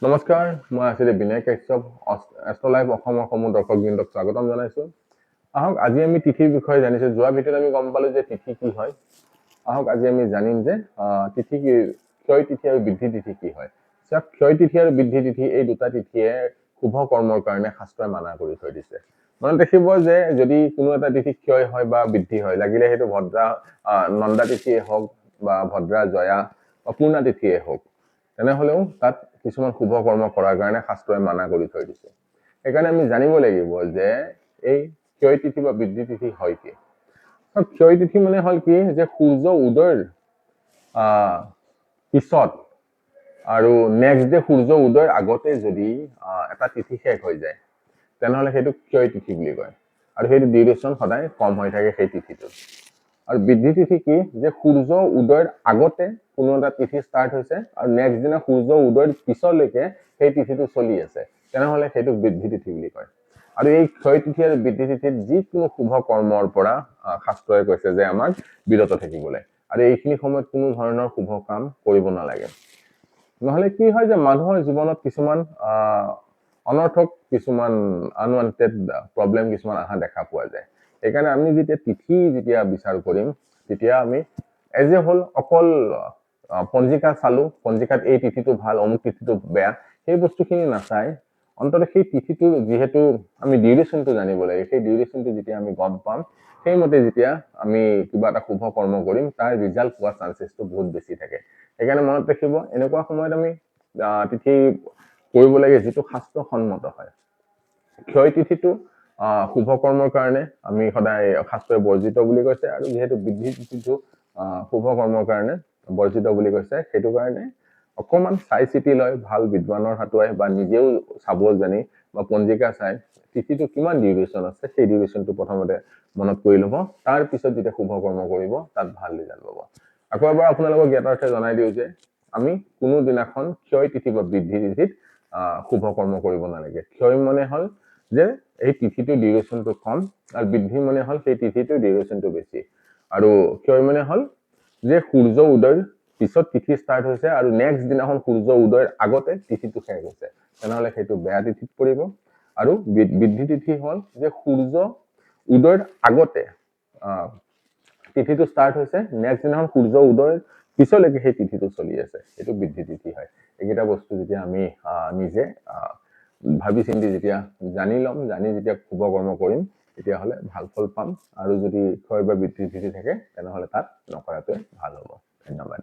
নমস্কাৰ, মই আছিলো বিনয় কাশ্যপ। এষ্ট্ৰলাইভ অসমৰ সমূহ দৰ্শকবৃন্দক স্বাগতম জনাইছো। আহক আজি আমি তিথিৰ বিষয়ে জানিছো। যোৱা ভিডিঅ'ত আমি গম পালো যে তিথি কি হয়। আহক আজি আমি জানিম যে তিথি কি, ক্ষয় তিথি আৰু বৃদ্ধি তিথি কি হয়। ক্ষয় তিথি আৰু বৃদ্ধি তিথি এই দুটা তিথিয়ে শুভ কৰ্মৰ কাৰণে শাস্ত্ৰই মানা কৰি থৈ দিছে। মনত ৰাখিব যে যদি কোনো এটা তিথি ক্ষয় হয় বা বৃদ্ধি হয়, লাগিলে সেইটো ভদ্ৰা নন্দা তিথিয়ে হওক বা ভদ্ৰা জয়া বা পূৰ্ণা তিথিয়ে হওক, তেনেহলেও তাত কিছুমান শুভ কৰ্ম কৰাৰ কাৰণে শাস্ত্ৰই মানা কৰি থৈ দিছে। সেইকাৰণে আমি জানিব লাগিব যে এই ক্ষয় তিথি বা বৃদ্ধি তিথি হয় কি। ক্ষয় তিথি মানে হল কি, যে সূৰ্য উদয়ৰ পিছত আৰু নেক্সট ডে সূৰ্য উদয়ৰ আগতে যদি এটা তিথি শেষ হৈ যায়, তেনেহলে সেইটো ক্ষয় তিথি বুলি কয়। আৰু সেইটো ডিউৰেশ্যন সদায় কম হৈ থাকে সেই তিথিটো। আৰু বৃদ্ধি তিথি কি, যে সূৰ্য উদয়ৰ আগতে কোনো এটা তিথি ষ্টাৰ্ট হৈছে আৰু নেক্সট দিনা সূৰ্য উদয়ৰ পিছলৈকে সেই তিথিটো চলি আছে, তেনেহলে সেইটো বৃদ্ধি তিথি বুলি কয়। আৰু এই ক্ষয় তিথি আৰু বৃদ্ধি তিথিত যিকোনো শুভ কৰ্মৰ পৰা শাস্ত্ৰই কৈছে যে আমাক বিৰত থাকিবলৈ। আৰু এইখিনি সময়ত কোনো ধৰণৰ শুভ কাম কৰিব নালাগে। নহলে কি হয় যে মানুহৰ জীৱনত কিছুমান অনৰ্থক কিছুমান আনৱান্টেড প্ৰব্লেম কিছুমান অহা দেখা পোৱা যায়। সেইকাৰণে আমি যেতিয়া বিচাৰ কৰিম, তেতিয়া আমি এজ এ হোল অকল পঞ্জিকা চালো, পঞ্জিকাত এই তিথিটো ভাল, অমুক তিথিটো বেয়া, সেই বস্তুখিনি নাচাই অন্তত সেই তিথিটো যিহেতু আমি ডিউৰেশ্যনটো জানিব লাগে, সেই ডিউৰেশ্যনটো যেতিয়া আমি গম পাম, সেইমতে যেতিয়া আমি কিবা এটা শুভ কৰ্ম কৰিম, তাৰ ৰিজাল্ট পোৱাৰ চান্সেছটো বহুত বেছি থাকে। সেইকাৰণে মনত ৰাখিব, এনেকুৱা সময়ত আমি তিথি কৰিব লাগে যিটো শাস্ত্ৰসন্মত হয়। ক্ষয় তিথিটো শুভ কৰ্মৰ কাৰণে আমি সদায় শাস্ত্ৰই বৰ্জিত বুলি কৈছে, আৰু যিহেতু বৃদ্ধি তিথিটো শুভ কৰ্মৰ কাৰণে বৰ্জিত বুলি কৈছে, সেইটো কাৰণে অকমান চাই চিতি লয় ভাল বিদ্বানৰ হাতুৱাই বা নিজেও চাব জানি বা পঞ্জিকা চাই তিথিটো কিমান ডিউৰেশ্যন আছে সেই ডিউৰেশ্যনটো প্ৰথমতে মনত কৰি ল'ব। তাৰ পিছত যেতিয়া শুভ কৰ্ম কৰিব, তাত ভাল ৰিজাল্ট পাব। আকৌ এবাৰ আপোনালোকক জ্ঞাতাৰ্থে জনাই দিওঁ যে আমি কোনো দিনাখন ক্ষয় তিথি বা বৃদ্ধি তিথিত শুভ কৰ্ম কৰিব নালাগে। ক্ষয় মানে হল যে এই তিথিটোৰ ডিউৰেশ্যনটো কম, আৰু বৃদ্ধি মানে হল সেই তিথিটোৰ ডিউৰেশ্যনটো বেছি। আৰু ক্ষয় মানে হল যে সূৰ্য উদয়ৰ পিছত তিথি ষ্টাৰ্ট হৈছে আৰু নেক্সট দিনাখন সূৰ্য উদয়ৰ আগতে তিথিটো শেষ হৈছে, তেনেহলে সেইটো বেয়া তিথিত পৰিব। আৰু বৃদ্ধি তিথি হল যে সূৰ্য উদয়ৰ আগতে তিথিটো ষ্টাৰ্ট হৈছে, নেক্সট দিনাখন সূৰ্য উদয়ৰ পিছলৈকে সেই তিথিটো চলি আছে, এইটো বৃদ্ধি তিথি হয়। এইকেইটা বস্তু যেতিয়া আমি নিজে ভাবি চিন্তি যেতিয়া জানি ল'ম, জানি যেতিয়া শুভ কৰ্ম কৰিম, তেতিয়াহ'লে ভাল ফল পাম। আৰু যদি ক্ষয় বা বৃদ্ধি তিথি থাকে, তেনেহ'লে তাত নকৰাটোৱে ভাল হ'ব। ধন্যবাদ।